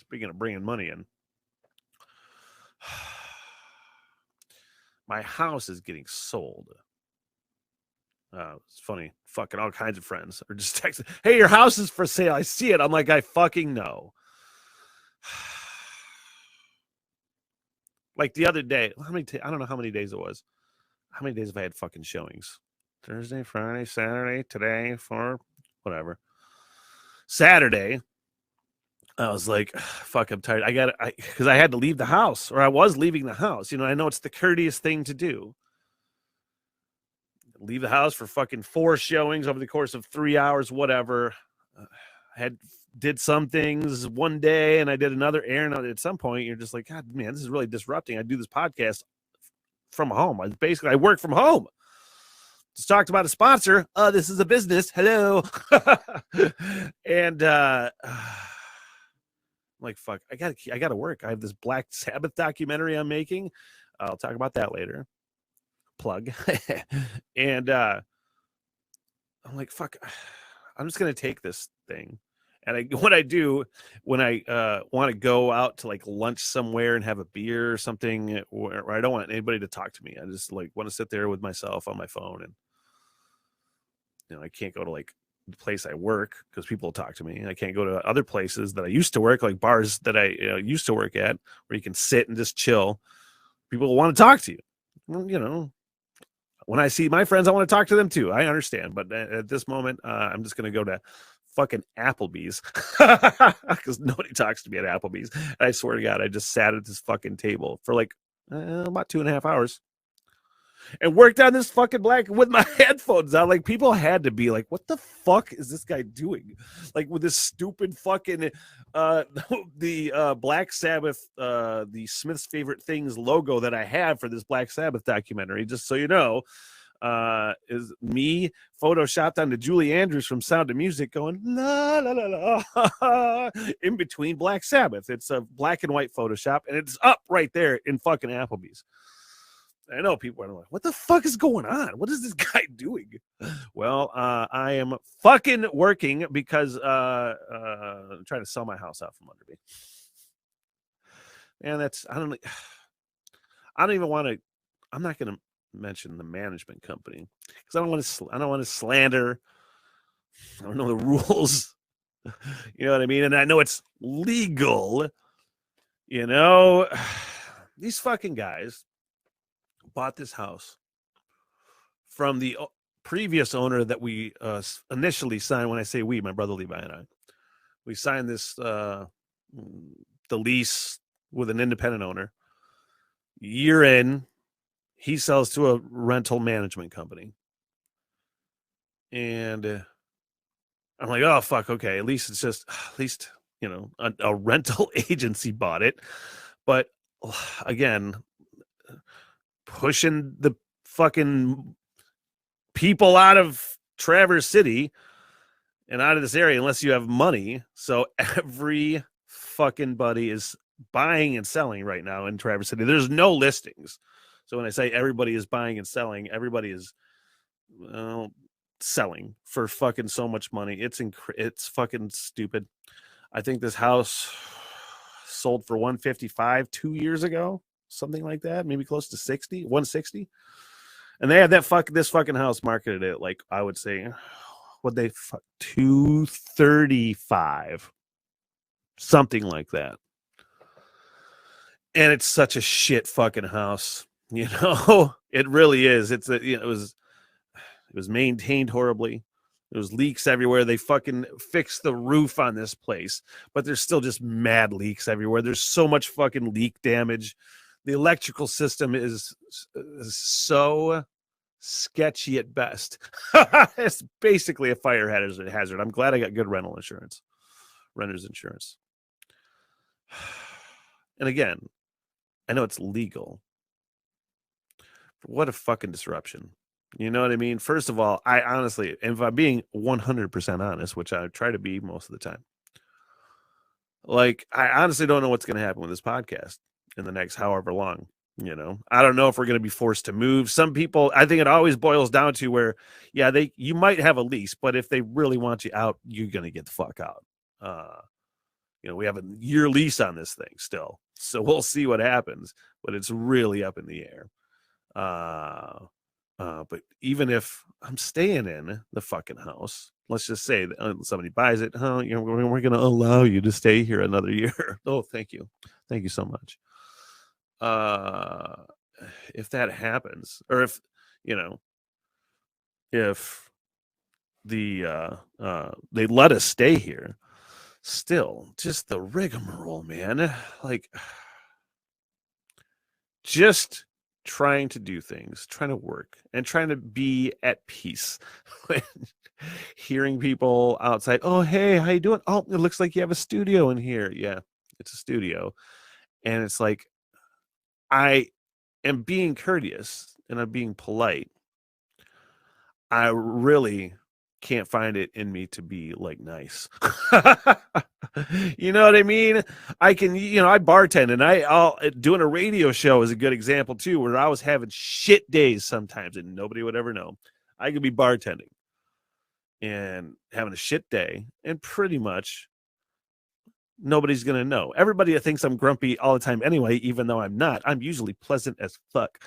Speaking of bringing money in, my house is getting sold. It's funny. Fucking all kinds of friends are just texting, "Hey, your house is for sale. I see it." I'm like, I fucking know. Like the other day, I don't know how many days it was. How many days have I had fucking showings? Thursday, Friday, Saturday, today, for whatever. Saturday, I was like, fuck, I'm tired. Because I had to leave the house, or I was leaving the house. I know it's the courteous thing to do. Leave the house for fucking 4 showings over the course of 3 hours, whatever. I did some things one day and I did another errand. At some point, you're just like, God, man, this is really disrupting. I do this podcast from home. I work from home. Just talked about a sponsor. This is a business. Hello. And I'm like, fuck, I gotta work. I have this Black Sabbath documentary I'm making. I'll talk about that later. Plug. And I'm like, fuck, I'm just gonna take this thing. And what I do when I want to go out to like lunch somewhere and have a beer or something, where I don't want anybody to talk to me. I just like want to sit there with myself on my phone, and I can't go to like the place I work because people will talk to me. I can't go to other places that I used to work, like bars that I used to work at, where you can sit and just chill. People will want to talk to you. Well, when I see my friends, I want to talk to them too. I understand, but at this moment, I'm just going to go to fucking Applebee's because nobody talks to me at Applebee's. And I swear to God, I just sat at this fucking table for like about 2.5 hours and worked on this fucking black with my headphones on. Like, people had to be like, what the fuck is this guy doing? Like, with this stupid fucking the Black Sabbath, the Smith's Favorite Things logo that I have for this Black Sabbath documentary, just so you know, is me photoshopped onto Julie Andrews from Sound of Music going la la la la in between Black Sabbath. It's a black and white Photoshop, and it's up right there in fucking Applebee's. I know people are like, what the fuck is going on? What is this guy doing? Well, I am fucking working because I'm trying to sell my house out from under me. And I don't even want to, I'm not going to mention the management company because I don't want to slander. I don't know the rules. You know what I mean? And I know it's legal. These fucking guys bought this house from the previous owner that we initially signed. When I say we, my brother Levi and I, we signed the lease with an independent owner. Year in, he sells to a rental management company. And I'm like, oh, fuck, okay. At least a rental agency bought it. But again, pushing the fucking people out of Traverse City and out of this area unless you have money. So every fucking buddy is buying and selling right now in Traverse City. There's no listings. So when I say everybody is buying and selling, everybody is selling for fucking so much money. It's fucking stupid. I think this house sold for $155 2 years ago, something like that, maybe close to $160. And they had this fucking house marketed at, like, I would say, $235, something like that. And it's such a shit fucking house, It really is. It was maintained horribly. There was leaks everywhere. They fucking fixed the roof on this place, but there's still just mad leaks everywhere. There's so much fucking leak damage. The electrical system is so sketchy at best. It's basically a fire hazard. I'm glad I got good renter's insurance. And again, I know it's legal. What a fucking disruption. You know what I mean? First of all, I honestly, if I'm being 100% honest, which I try to be most of the time, like, I honestly don't know what's going to happen with this podcast in the next however long. I don't know if we're going to be forced to move. Some people, I think it always boils down to where, yeah, you might have a lease, but if they really want you out, you're going to get the fuck out. we have a year lease on this thing still, so we'll see what happens. But it's really up in the air. But even if I'm staying in the fucking house, let's just say that somebody buys it, we're going to allow you to stay here another year. Oh, thank you so much. If that happens, or if the they let us stay here, still just the rigmarole, man. Like, just trying to do things, trying to work, and trying to be at peace. Hearing people outside, oh, hey, how you doing? Oh, it looks like you have a studio in here. Yeah, it's a studio. And it's like, I am being courteous and I'm being polite. I really can't find it in me to be like nice. You know what I mean? I can, I bartend, and I'll doing a radio show is a good example too, where I was having shit days sometimes and nobody would ever know. I could be bartending and having a shit day, and pretty much nobody's going to know. Everybody thinks I'm grumpy all the time anyway, even though I'm not. I'm usually pleasant as fuck,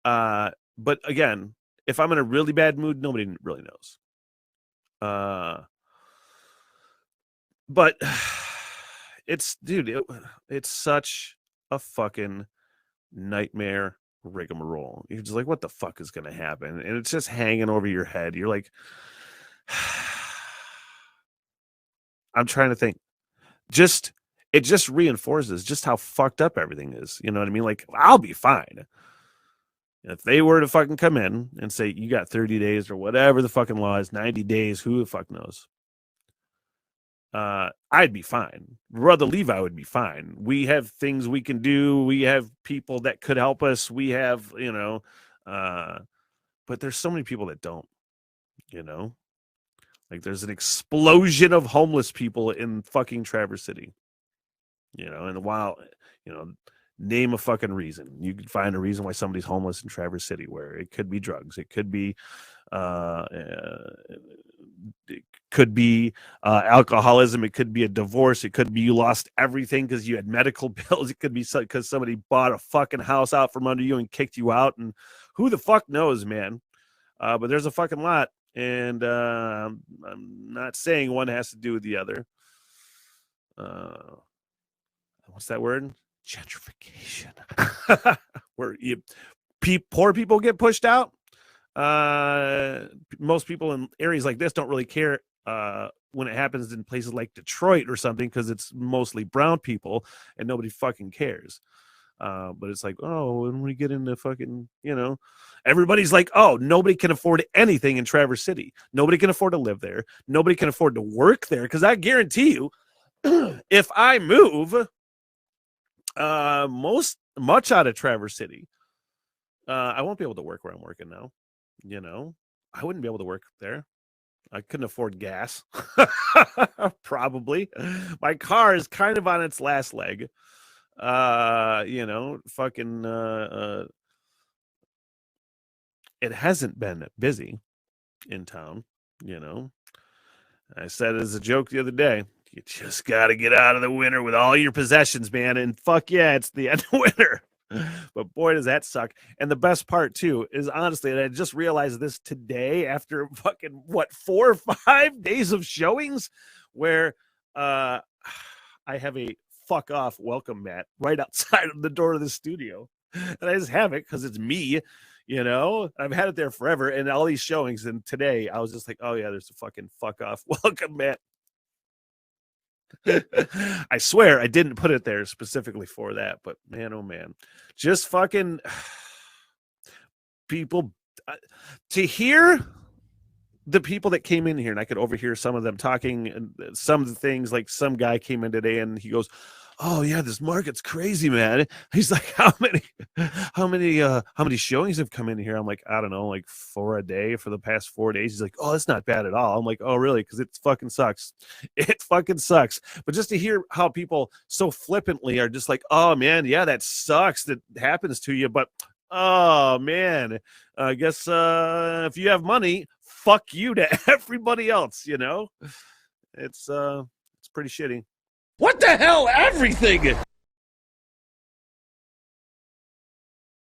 But again, if I'm in a really bad mood, nobody really knows. But it's such a fucking nightmare rigmarole. You're just like, what the fuck is going to happen? And it's just hanging over your head. You're like, I'm trying to think. It just reinforces just how fucked up everything is. You know what I mean? Like, I'll be fine. If they were to fucking come in and say, you got 30 days or whatever the fucking law is, 90 days, who the fuck knows? I'd be fine. Brother Levi would be fine. We have things we can do. We have people that could help us. We have, but there's so many people that don't, like there's an explosion of homeless people in fucking Traverse City, and while, name a fucking reason. You could find a reason why somebody's homeless in Traverse City, where it could be drugs. It could be, alcoholism. It could be a divorce. It could be you lost everything because you had medical bills. It could be because somebody bought a fucking house out from under you and kicked you out. And who the fuck knows, man? But there's a fucking lot. And I'm not saying one has to do with the other. What's that word? Gentrification. Where poor people get pushed out. Most people in areas like this don't really care when it happens in places like Detroit or something, because it's mostly brown people and nobody fucking cares. But it's like, oh, when we get into fucking, everybody's like, oh, nobody can afford anything in Traverse City. Nobody can afford to live there. Nobody can afford to work there. Because I guarantee you, if I move much out of Traverse City, I won't be able to work where I'm working now. I wouldn't be able to work there. I couldn't afford gas. Probably. My car is kind of on its last leg. Fucking it hasn't been busy in town. I said as a joke the other day, you just got to get out of the winter with all your possessions, man. And fuck yeah, it's the end of winter. But boy, does that suck. And the best part too is, honestly, and I just realized this today after fucking 4 or 5 days of showings, where I have a fuck off welcome mat right outside of the door of the studio, and I just have it because it's me. I've had it there forever, and all these showings. And today I was just like, oh yeah, there's a fucking fuck off welcome mat. I swear I didn't put it there specifically for that, but man, oh man, just fucking people to hear the people that came in here, and I could overhear some of them talking, and some of the things, like some guy came in today and he goes, oh yeah, this market's crazy, man. He's like, how many showings have come in here? I'm like, I don't know, like 4 a day for the past 4 days. He's like, oh, that's not bad at all. I'm like, oh really? Because it fucking sucks. It fucking sucks. But just to hear how people so flippantly are just like, oh man, yeah, that sucks that happens to you, but oh man, I guess if you have money, fuck you to everybody else. It's pretty shitty. What the hell? Everything!